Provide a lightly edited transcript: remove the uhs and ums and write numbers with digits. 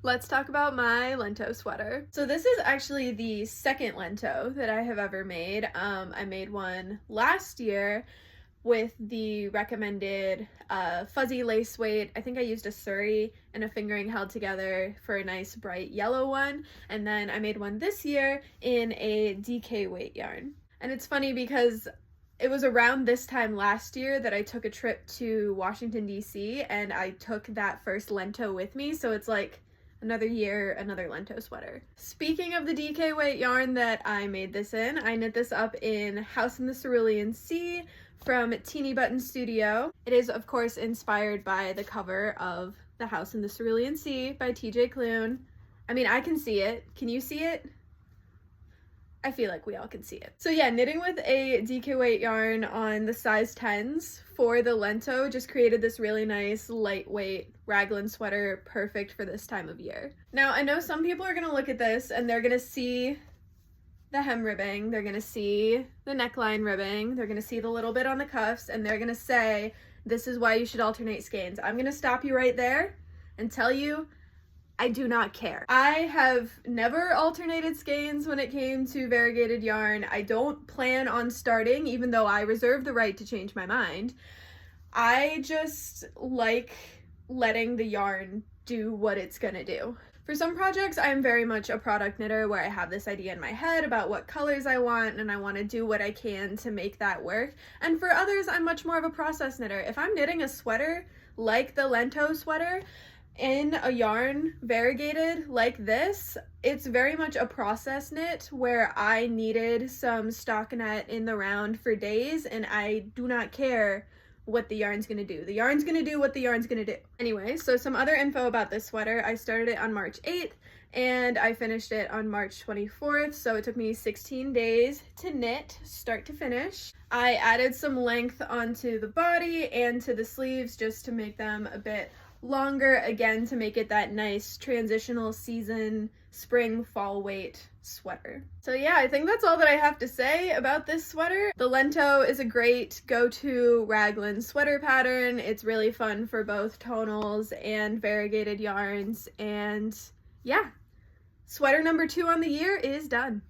Let's talk about my Lento sweater. So this is actually the second Lento that I have ever made. I made one last year with the recommended fuzzy lace weight. I think I used a Surrey and a fingering held together for a nice bright yellow one. And then I made one this year in a DK weight yarn. And it's funny because it was around this time last year that I took a trip to Washington, D.C. and I took that first Lento with me. So it's like another year, another Lento sweater. Speaking of the DK weight yarn that I made this in, I knit this up in House in the Cerulean Sea from Teeny Button Studio. It is, of course, inspired by the cover of The House in the Cerulean Sea by TJ Klune. I mean, I can see it. Can you see it? I feel like we all can see it. So yeah, knitting with a DK weight yarn on the size 10s for the Lento just created this really nice lightweight raglan sweater, perfect for this time of year. Now, I know some people are gonna look at this and they're gonna see the hem ribbing, they're gonna see the neckline ribbing, they're gonna see the little bit on the cuffs, and they're gonna say, this is why you should alternate skeins. I'm gonna stop you right there and tell you, I do not care. I have never alternated skeins when it came to variegated yarn. I don't plan on starting, even though I reserve the right to change my mind. I just like letting the yarn do what it's gonna do. For some projects, I'm very much a product knitter where I have this idea in my head about what colors I want and I want to do what I can to make that work. And for others, I'm much more of a process knitter. If I'm knitting a sweater like the Lento sweater, in a yarn variegated like this, it's very much a process knit where I needed some stockinette in the round for days and I do not care what the yarn's gonna do. The yarn's gonna do what the yarn's gonna do. Anyway, so some other info about this sweater. I started it on March 8th and I finished it on March 24th, so it took me 16 days to knit, start to finish. I added some length onto the body and to the sleeves just to make them a bit longer, again to make it that nice transitional season spring fall weight sweater. So yeah, I think that's all that I have to say about this sweater. The Lento is a great go-to raglan sweater pattern. It's really fun for both tonals and variegated yarns, and yeah, sweater number 2 on the year is done.